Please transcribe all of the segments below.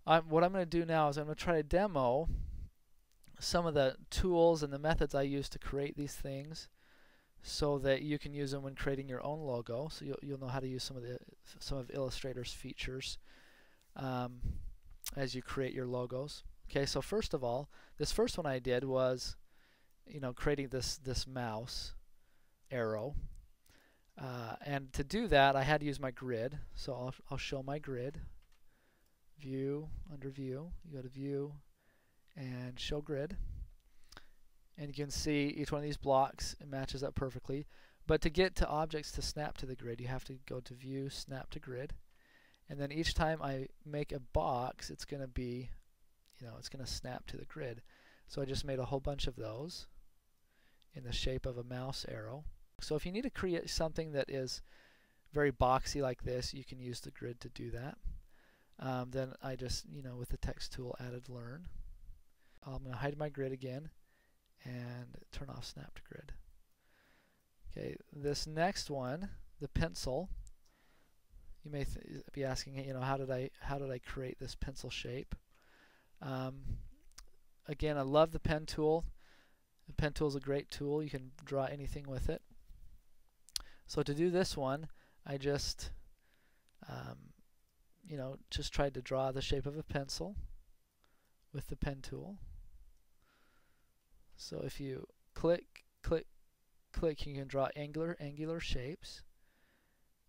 what I'm going to do now is I'm going to try to demo some of the tools and the methods I use to create these things, so that you can use them when creating your own logo. So you'll know how to use some of Illustrator's features as you create your logos. Okay, so first of all, this first one I did was, creating this mouse arrow, and to do that I had to use my grid. So I'll show my grid. View, under View, you go to View and Show Grid, and you can see each one of these blocks, it matches up perfectly. But to get to objects to snap to the grid, you have to go to View, Snap to Grid, and then each time I make a box, it's going to be, it's going to snap to the grid. So I just made a whole bunch of those in the shape of a mouse arrow. So if you need to create something that is very boxy like this, you can use the grid to do that. Then I just, with the text tool, added Learn. I'm going to hide my grid again and turn off Snap to Grid. Okay, this next one, the pencil, you may be asking, how did I create this pencil shape? Again, I love the pen tool. The pen tool is a great tool. You can draw anything with it. So to do this one, I just just tried to draw the shape of a pencil with the pen tool. So if you click, click, click, you can draw angular shapes.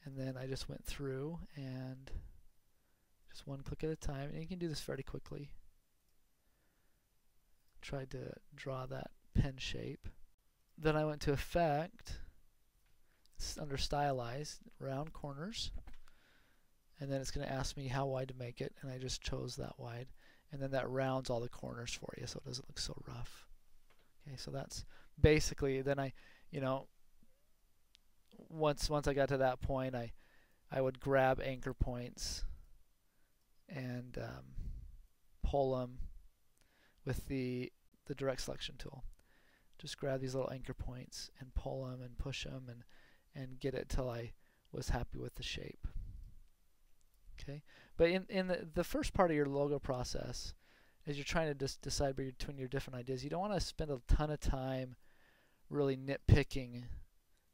And then I just went through and just one click at a time, and you can do this fairly quickly. Tried to draw that pen shape. Then I went to Effect, under Stylize, Round Corners, and then it's going to ask me how wide to make it, and I just chose that wide, and then that rounds all the corners for you so it doesn't look so rough. Okay, so that's basically, then I, once I got to that point, I would grab anchor points and pull them with the direct selection tool. Just grab these little anchor points and pull them and push them and get it till I was happy with the shape. Okay, but in the first part of your logo process, as you're trying to decide between your different ideas, you don't want to spend a ton of time really nitpicking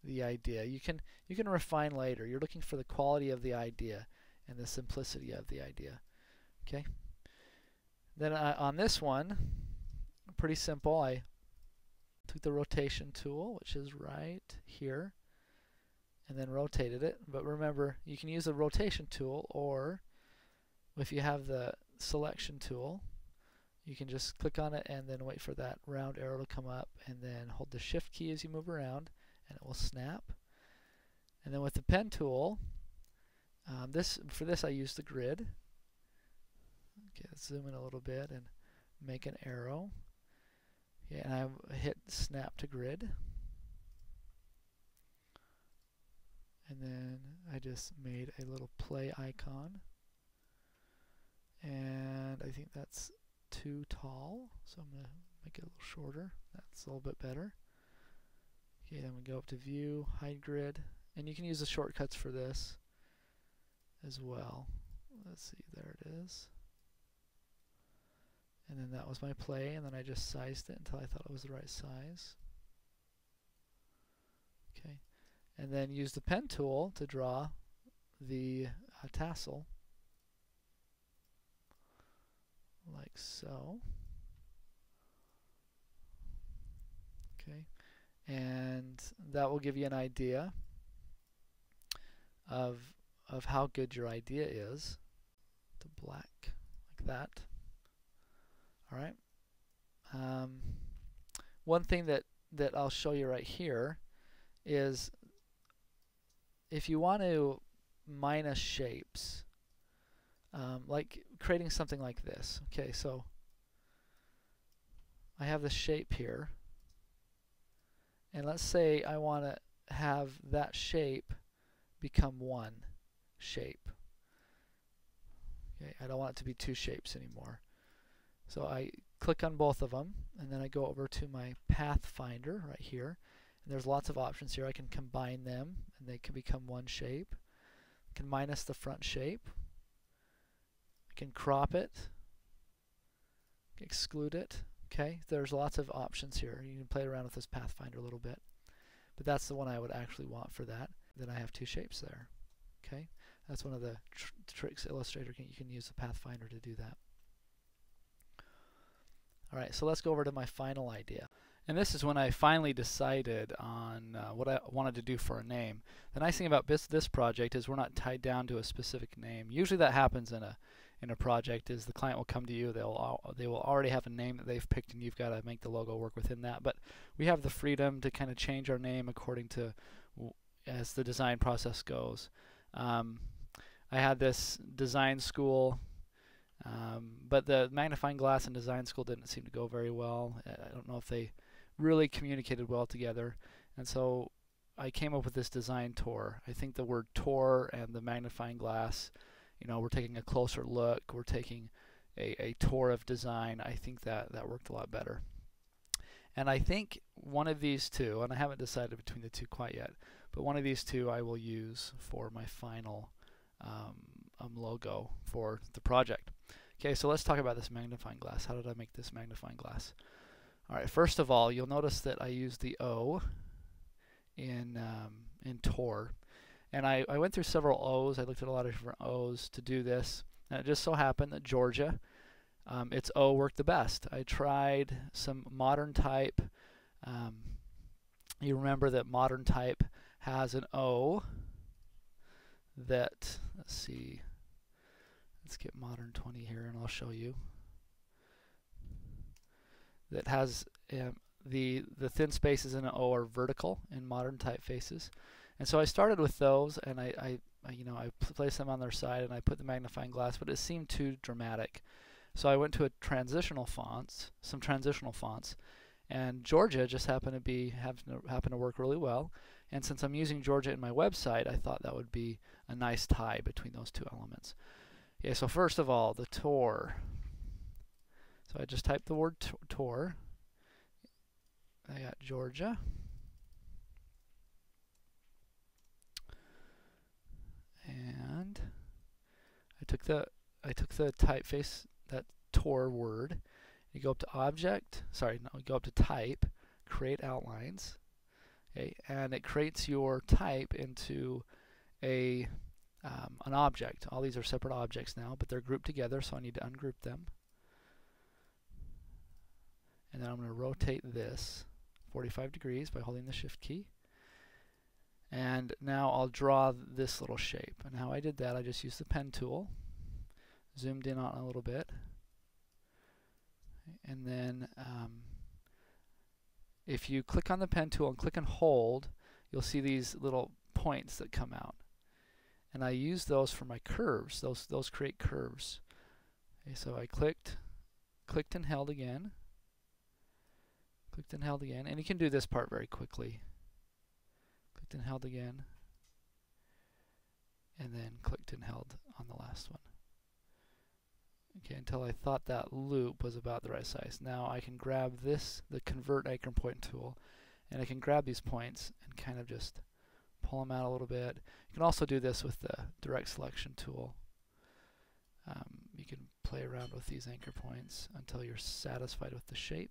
the idea. You can refine later. You're looking for the quality of the idea and the simplicity of the idea. Okay. Then on this one, pretty simple. I took the rotation tool, which is right here, and then rotated it. But remember, you can use the rotation tool, or if you have the selection tool, you can just click on it and then wait for that round arrow to come up, and then hold the Shift key as you move around, and it will snap. And then with the pen tool, for this I use the grid. Okay, let's zoom in a little bit and make an arrow. Okay, and I hit Snap to Grid. And then I just made a little play icon. And I think that's too tall, so I'm going to make it a little shorter. That's a little bit better. Okay, then we go up to View, Hide Grid, and you can use the shortcuts for this as well. Let's see, there it is. And then that was my play, and then I just sized it until I thought it was the right size. Okay, and then use the pen tool to draw the tassel, like so. Okay, and that will give you an idea of how good your idea is. To black, like that. All right. One thing that I'll show you right here is if you want to minus shapes, like creating something like this. Okay, so I have this shape here, and let's say I want to have that shape become one shape. Okay, I don't want it to be two shapes anymore. So I click on both of them, and then I go over to my path finder right here, and there's lots of options here. I can combine them and they can become one shape. I can minus the front shape. I can crop it, exclude it. Okay, there's lots of options here. You can play around with this Pathfinder a little bit, but that's the one I would actually want for that. Then I have two shapes there. Okay, that's one of the tricks Illustrator you can use the Pathfinder to do that. All right, so let's go over to my final idea. And this is when I finally decided on what I wanted to do for a name. The nice thing about this project is we're not tied down to a specific name. Usually that happens in a project is the client will come to you, they will already have a name that they've picked and you've got to make the logo work within that. But we have the freedom to kind of change our name according to as the design process goes. I had this design school, but the magnifying glass and design school didn't seem to go very well. I don't know if they really communicated well together, and so I came up with this design tour. I think the word tour and the magnifying glass, you know, we're taking a closer look, we're taking a tour of design. I think that worked a lot better. And I think one of these two, and I haven't decided between the two quite yet, but one of these two I will use for my final logo for the project. Okay, so let's talk about this magnifying glass. How did I make this magnifying glass? All right, first of all, you'll notice that I used the O in Tor. And I went through several O's. I looked at a lot of different O's to do this. And it just so happened that Georgia, its O worked the best. I tried some modern type. You remember that modern type has an O that, let's see, let's get modern 20 here and I'll show you. That has the thin spaces in an O are vertical in modern typefaces. And so I started with those, and I placed them on their side, and I put the magnifying glass, but it seemed too dramatic. So I went to some transitional fonts, and Georgia just happened to work really well. And since I'm using Georgia in my website, I thought that would be a nice tie between those two elements. Okay, so first of all, the Tor. So I just typed the word Tor. I got Georgia. And I took the typeface, that Tor word. You go up to Object, you go up to Type, Create Outlines. Okay, and it creates your type into an object. All these are separate objects now, but they're grouped together, so I need to ungroup them. And then I'm going to rotate this 45 degrees by holding the Shift key. And now I'll draw this little shape. And how I did that, I just used the pen tool, zoomed in on it a little bit, and then if you click on the pen tool and click and hold, you'll see these little points that come out. And I use those for my curves. Those create curves. Okay, so I clicked and held again, and you can do this part very quickly. Clicked and held again, and then clicked and held on the last one. Okay, until I thought that loop was about the right size. Now I can grab the Convert Anchor Point tool, and I can grab these points and kind of just pull them out a little bit. You can also do this with the Direct Selection tool. You can play around with these anchor points until you're satisfied with the shape.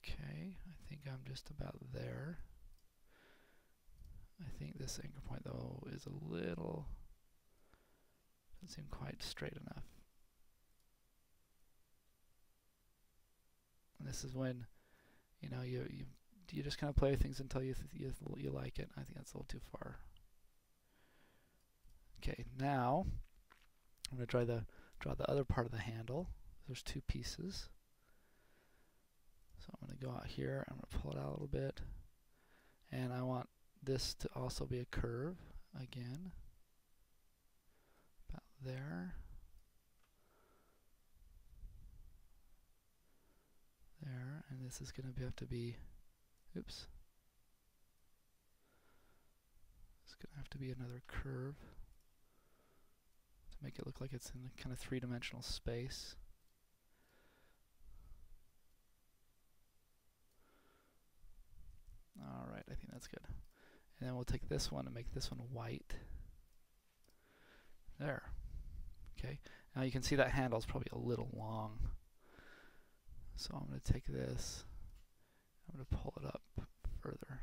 Okay, I think I'm just about there. I think this anchor point, though, is a little, doesn't seem quite straight enough. And this is when, you know, you just kind of play things until you like it. I think that's a little too far. Okay, now I'm going to draw the other part of the handle. There's two pieces. So I'm going to go out here, I'm going to pull it out a little bit, and I want this to also be a curve again, about there, and this is going to have to be, oops, it's going to have to be another curve to make it look like it's in a kind of three-dimensional space. Alright, I think that's good. And then we'll take this one and make this one white. There. Okay, now you can see that handle is probably a little long. So I'm going to take this, I'm going to pull it up further,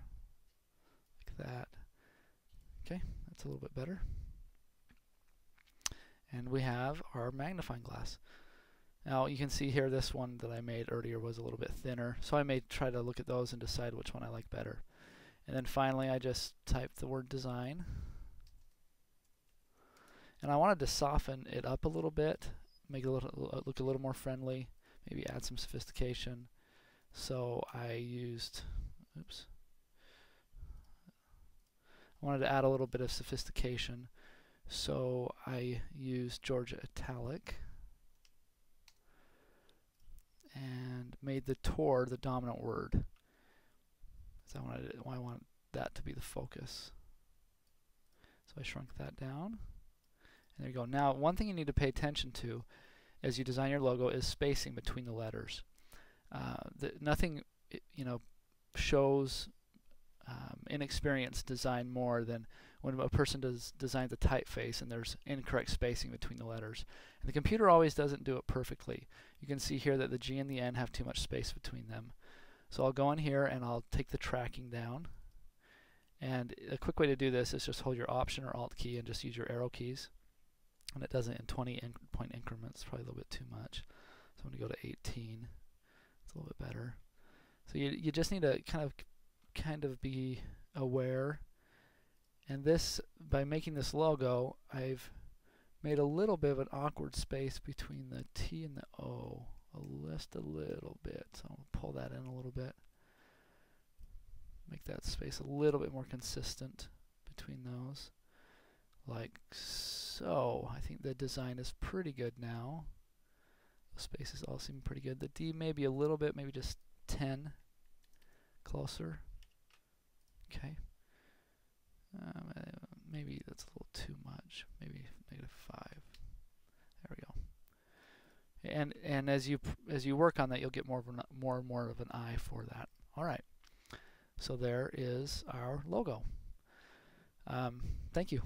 like that. Okay, that's a little bit better. And we have our magnifying glass. Now you can see here this one that I made earlier was a little bit thinner, so I may try to look at those and decide which one I like better. And then finally I just typed the word design. And I wanted to soften it up a little bit, make it look a little more friendly, maybe add some sophistication. So I used, oops, I wanted to add a little bit of sophistication. So I used Georgia Italic and made the Tor the dominant word. So I want that to be the focus. So I shrunk that down. And there you go. Now, one thing you need to pay attention to as you design your logo is spacing between the letters. Nothing, shows inexperienced design more than when a person designs a typeface and there's incorrect spacing between the letters. And the computer always doesn't do it perfectly. You can see here that the G and the N have too much space between them. So I'll go in here and I'll take the tracking down. And a quick way to do this is just hold your Option or Alt key and just use your arrow keys. And it does it in 20-point increments, probably a little bit too much. So I'm going to go to 18. It's a little bit better. So you just need to kind of be aware. And this, by making this logo, I've made a little bit of an awkward space between the T and the O, just a little bit. So I'll pull that in a little bit. Make that space a little bit more consistent between those. Like so. I think the design is pretty good now. The spaces all seem pretty good. The D maybe a little bit, maybe just 10 closer. Okay. Maybe that's a little too much. Maybe -5. There we go. And as you work on that, you'll get more and more of an eye for that. All right. So there is our logo. Thank you.